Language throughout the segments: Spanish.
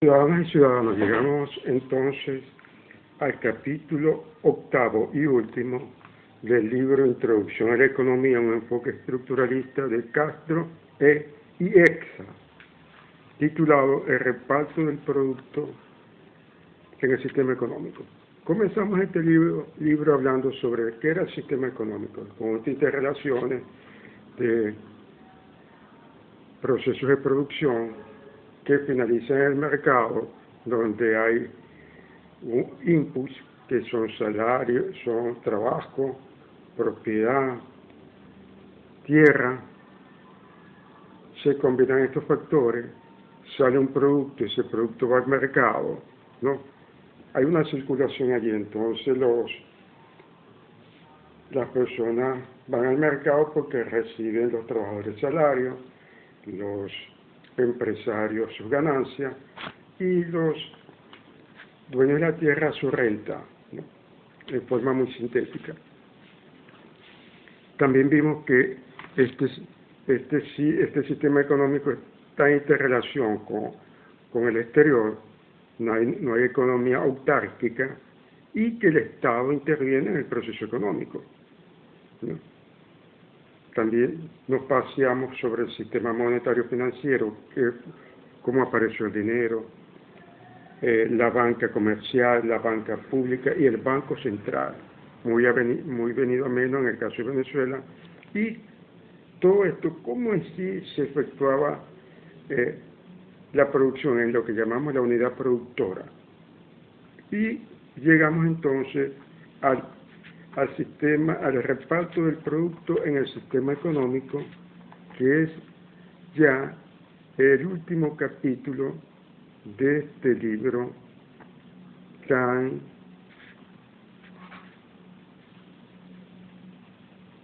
Ciudadanas y ciudadanos, llegamos entonces al capítulo octavo y último del libro Introducción a la Economía, un enfoque estructuralista de Castro y Exa, titulado El reparto del producto en el sistema económico. Comenzamos este libro hablando sobre qué era el sistema económico, con interrelaciones de procesos de producción que finalizan en el mercado, donde hay un input que son salarios, son trabajo, propiedad, tierra. Se combinan estos factores, sale un producto, ese producto va al mercado, ¿no? Hay una circulación allí, entonces las personas van al mercado porque reciben los trabajadores salarios, los empresarios sus ganancias y los dueños de la tierra su renta, ¿no? En forma muy sintética. También vimos que este sistema económico está en interrelación con el exterior, no hay economía autárquica y que el Estado interviene en el proceso económico, ¿no? También nos paseamos sobre el sistema monetario financiero, cómo apareció el dinero, la banca comercial, la banca pública y el Banco Central, muy venido a menos en el caso de Venezuela, y todo esto, cómo en sí se efectuaba la producción en lo que llamamos la unidad productora. Y llegamos entonces al reparto del producto en el sistema económico, que es ya el último capítulo de este libro tan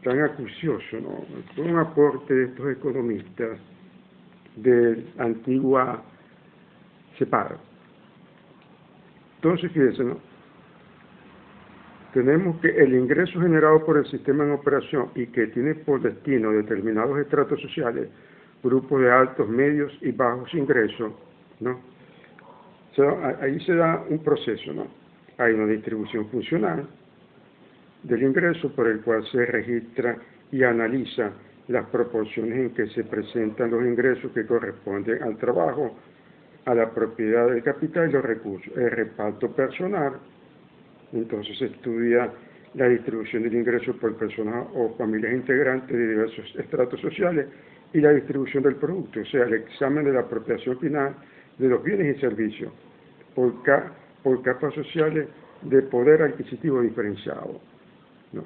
acucioso, ¿no? Un aporte de estos economistas de antigua CEPAR. Entonces, fíjense, ¿no? Tenemos que el ingreso generado por el sistema en operación y que tiene por destino determinados estratos sociales, grupos de altos, medios y bajos ingresos, ¿no? Ahí se da un proceso, ¿no? Hay una distribución funcional del ingreso por el cual se registra y analiza las proporciones en que se presentan los ingresos que corresponden al trabajo, a la propiedad del capital y los recursos. El reparto personal, entonces se estudia la distribución del ingreso por personas o familias integrantes de diversos estratos sociales y la distribución del producto, o sea, el examen de la apropiación final de los bienes y servicios por capas sociales de poder adquisitivo diferenciado, ¿no?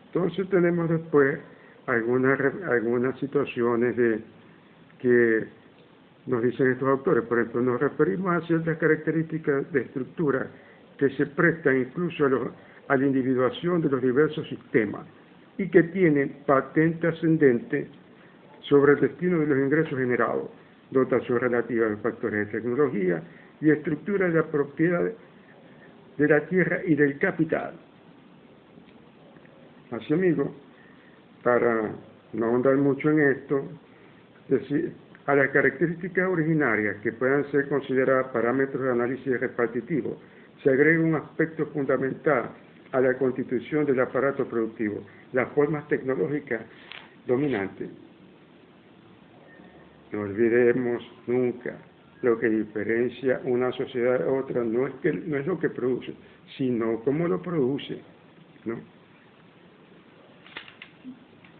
Entonces tenemos después algunas situaciones que nos dicen estos autores. Por ejemplo, nos referimos a ciertas características de estructura que se prestan incluso a la individuación de los diversos sistemas y que tienen patente ascendente sobre el destino de los ingresos generados, dotación relativa a los factores de tecnología y estructura de la propiedad de la tierra y del capital. Así, amigo, para no ahondar mucho en esto, decir, a las características originarias que puedan ser consideradas parámetros de análisis repartitivo, se agrega un aspecto fundamental a la constitución del aparato productivo, las formas tecnológicas dominantes. No olvidemos nunca, lo que diferencia una sociedad de otra no es lo que produce, sino cómo lo produce, ¿no?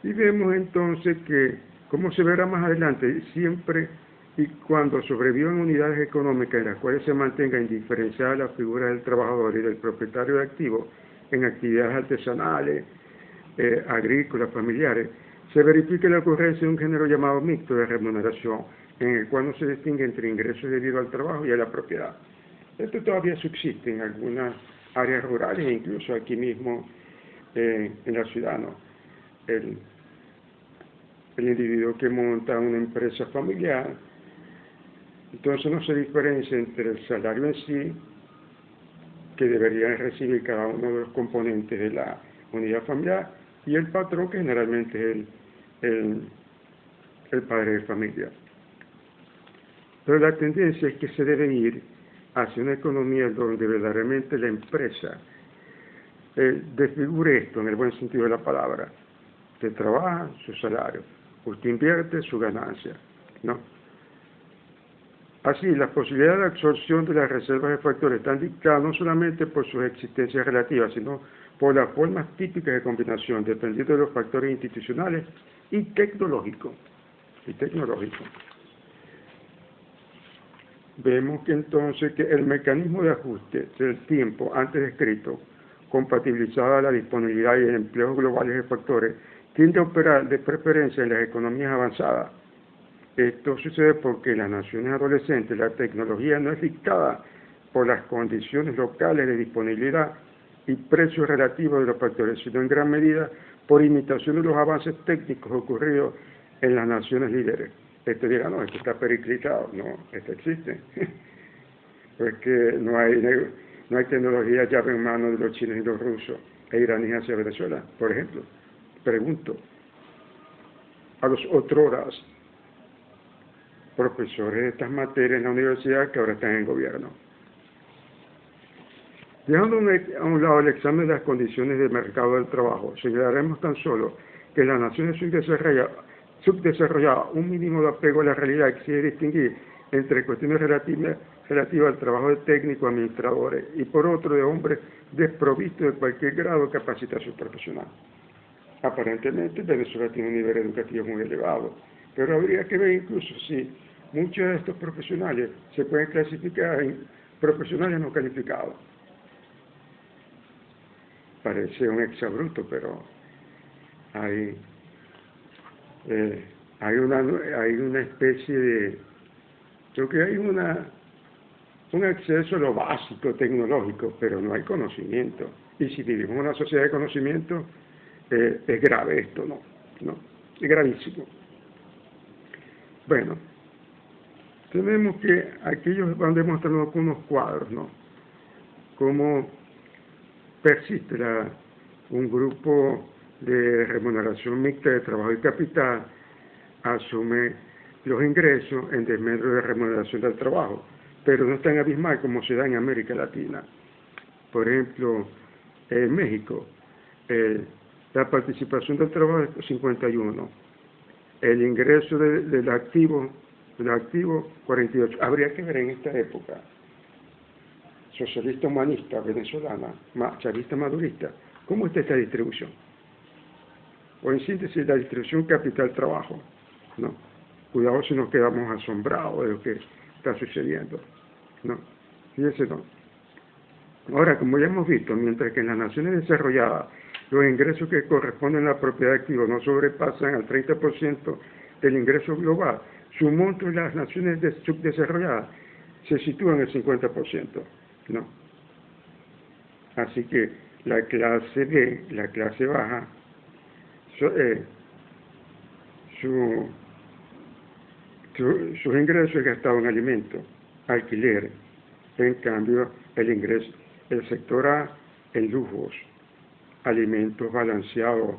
Y vemos entonces que, como se verá más adelante, siempre y cuando sobrevivan unidades económicas en las cuales se mantenga indiferenciada la figura del trabajador y del propietario de activos en actividades artesanales, agrícolas, familiares, se verifica la ocurrencia de un género llamado mixto de remuneración, en el cual no se distingue entre ingresos debido al trabajo y a la propiedad. Esto todavía subsiste en algunas áreas rurales e incluso aquí mismo en la ciudad, ¿no? El individuo que monta una empresa familiar, entonces no se diferencia entre el salario en sí, que debería recibir cada uno de los componentes de la unidad familiar, y el patrón, que generalmente es el padre de familia. Pero la tendencia es que se debe ir hacia una economía donde verdaderamente la empresa desfigure esto en el buen sentido de la palabra. Usted trabaja, su salario. Usted invierte, su ganancia, ¿no? Así, las posibilidades de absorción de las reservas de factores están dictadas no solamente por sus existencias relativas, sino por las formas típicas de combinación, dependiendo de los factores institucionales y tecnológicos. Vemos que entonces que el mecanismo de ajuste del tiempo antes descrito, compatibilizado a la disponibilidad y el empleo globales de factores, tiende a operar de preferencia en las economías avanzadas. Esto sucede porque en las naciones adolescentes la tecnología no es dictada por las condiciones locales de disponibilidad y precios relativos de los factores, sino en gran medida por imitación de los avances técnicos ocurridos en las naciones líderes. Esto dirá, no, esto está periclitado. No, esto existe. Pues que no hay tecnología llave en mano de los chinos y los rusos e iraníes hacia Venezuela, por ejemplo. Pregunto a los otroras profesores de estas materias en la universidad que ahora están en gobierno. Dejando a un lado el examen de las condiciones del mercado del trabajo, señalaremos tan solo que en las naciones subdesarrolladas un mínimo de apego a la realidad exige distinguir entre cuestiones relativas al trabajo de técnicos administradores y por otro de hombres desprovistos de cualquier grado de capacitación profesional. Aparentemente Venezuela tiene un nivel educativo muy elevado, pero habría que ver incluso si muchos de estos profesionales se pueden clasificar en profesionales no calificados. Parece un exabrupto, pero hay una especie de, creo que hay un acceso a lo básico tecnológico, pero no hay conocimiento. Y si vivimos en una sociedad de conocimiento, es grave esto, ¿no? Es gravísimo. Bueno, tenemos que aquellos van demostrando con unos cuadros, ¿no? Cómo persiste un grupo de remuneración mixta de trabajo y capital, asume los ingresos en desmedro de remuneración del trabajo, pero no es tan abismal como se da en América Latina. Por ejemplo, en México, la participación del trabajo es 51, el ingreso del activo 48. Habría que ver en esta época, socialista humanista venezolana, chavista madurista, ¿cómo está esta distribución? O en síntesis, la distribución capital-trabajo, ¿no? Cuidado si nos quedamos asombrados de lo que está sucediendo, ¿no? Fíjense, ¿no? Ahora, como ya hemos visto, mientras que en las naciones desarrolladas los ingresos que corresponden a la propiedad activa no sobrepasan al 30% del ingreso global, su monto en las naciones subdesarrolladas se sitúa en el 50%, ¿no? Así que la clase B, la clase baja, sus ingresos es gastado en alimentos, alquiler. En cambio, el sector A en lujos, alimentos balanceados,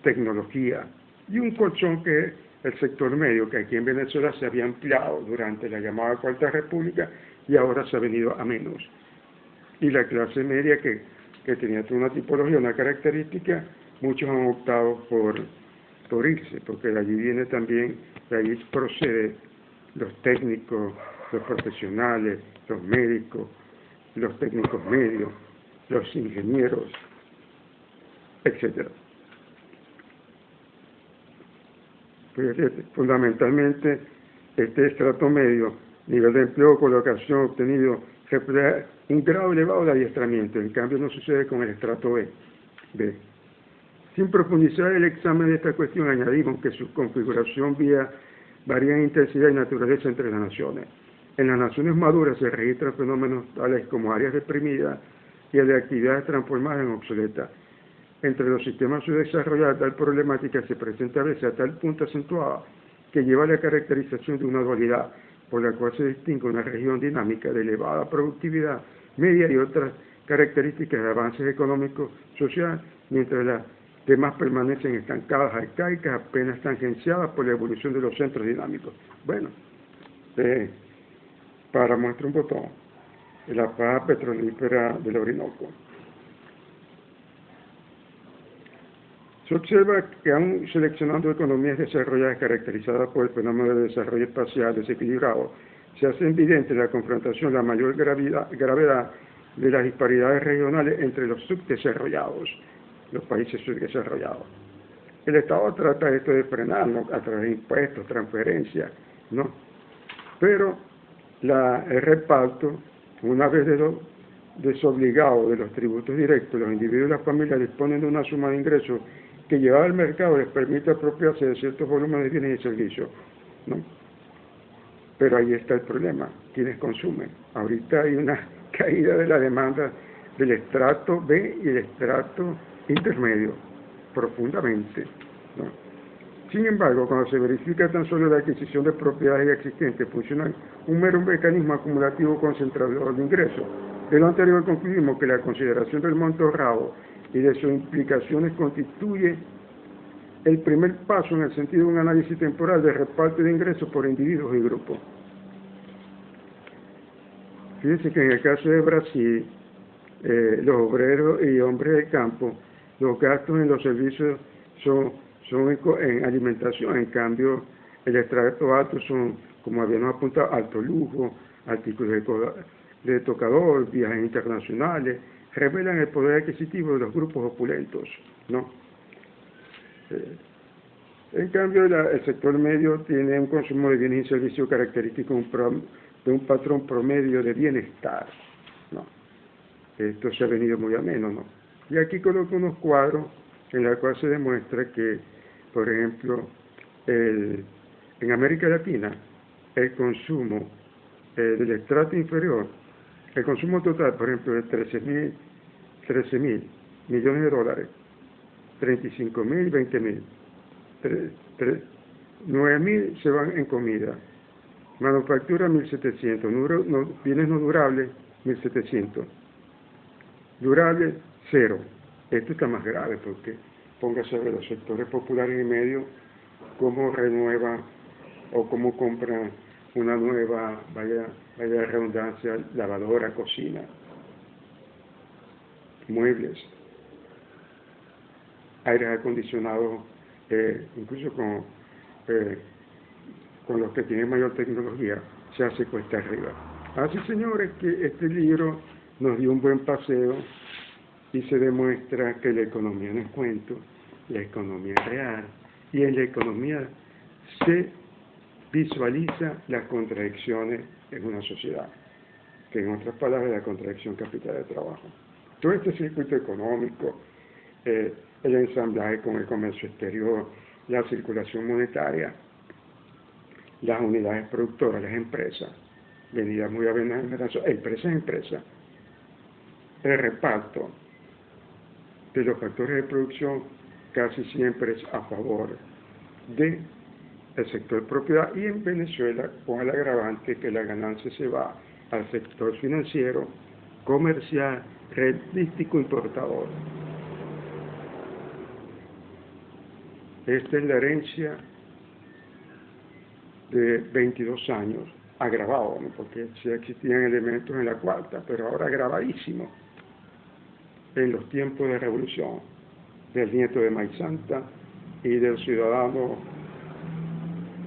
tecnología y un colchón que es el sector medio, que aquí en Venezuela se había ampliado durante la llamada Cuarta República y ahora se ha venido a menos. Y la clase media que tenía toda una tipología, una característica, muchos han optado por irse, porque de allí viene también, de allí procede los técnicos, los profesionales, los médicos, los técnicos medios, los ingenieros, etcétera. Fundamentalmente, este estrato medio, nivel de empleo o colocación obtenido, refleja un grado elevado de adiestramiento. En cambio, no sucede con el estrato B. Sin profundizar el examen de esta cuestión, añadimos que su configuración varía en intensidad y naturaleza entre las naciones. En las naciones maduras se registran fenómenos tales como áreas deprimidas y de actividades transformadas en obsoletas. Entre los sistemas subdesarrollados, tal problemática se presenta a veces a tal punto acentuada que lleva a la caracterización de una dualidad, por la cual se distingue una región dinámica de elevada productividad media y otras características de avances económicos social, mientras las demás permanecen estancadas, arcaicas, apenas tangenciadas por la evolución de los centros dinámicos. Bueno, Para muestra un botón, la paja petrolífera del Orinoco. Se observa que aún seleccionando economías desarrolladas caracterizadas por el fenómeno de desarrollo espacial desequilibrado, se hace evidente la confrontación, la mayor gravedad de las disparidades regionales entre los subdesarrollados, los países subdesarrollados. El Estado trata esto de frenarlo a través de impuestos, transferencias, ¿no? Pero el reparto, una vez desobligado de los tributos directos, los individuos y las familias disponen de una suma de ingresos que llevada al mercado les permite apropiarse de ciertos volúmenes de bienes y servicios, ¿no? Pero ahí está el problema, quienes consumen. Ahorita hay una caída de la demanda del estrato B y el estrato intermedio, profundamente, ¿no? Sin embargo, cuando se verifica tan solo la adquisición de propiedades ya existentes, funciona un mero mecanismo acumulativo concentrador de ingresos. De lo anterior concluimos que la consideración del monto ahorrado y de sus implicaciones constituye el primer paso en el sentido de un análisis temporal de reparto de ingresos por individuos y grupos. Fíjense que en el caso de Brasil, los obreros y hombres de campo, los gastos en los servicios son en alimentación, en cambio el estrato alto son, como habíamos apuntado, alto lujo, artículos de tocador, viajes internacionales, revelan el poder adquisitivo de los grupos opulentos, ¿no? En cambio, el sector medio tiene un consumo de bienes y servicios característico de un patrón promedio de bienestar, ¿no? Esto se ha venido muy ameno, ¿no? Y aquí coloco unos cuadros en los cuales se demuestra que, por ejemplo, en América Latina, el consumo del estrato inferior, el consumo total, por ejemplo, de 13.000 millones de dólares, 35.000, 20.000, 9.000 se van en comida, manufactura 1.700, bienes no durables 1.700, durables 0. Esto está más grave porque póngase a ver los sectores populares y medios cómo renuevan o cómo compran una nueva, vaya redundancia, lavadora, cocina, muebles, aires acondicionados, incluso con los que tienen mayor tecnología, se hace cuesta arriba. Así, señores, que este libro nos dio un buen paseo y se demuestra que la economía no es cuento, la economía es real, y en la economía se visualiza las contradicciones en una sociedad, que en otras palabras la contradicción capital de trabajo. Todo este circuito económico, el ensamblaje con el comercio exterior, la circulación monetaria, las unidades productoras, las empresas, venidas muy a Venezuela, empresa, el reparto de los factores de producción casi siempre es a favor del sector propiedad, y en Venezuela con el agravante que la ganancia se va al sector financiero, comercial, rentístico, importador. Esta es la herencia de 22 años, agravado, ¿no? Porque sí existían elementos en la cuarta, pero ahora agravadísimo en los tiempos de revolución, del nieto de Maíz Santa y del ciudadano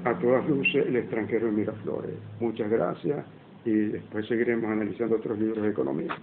a todas luces, el extranjero de Miraflores. Muchas gracias y después seguiremos analizando otros libros de economía.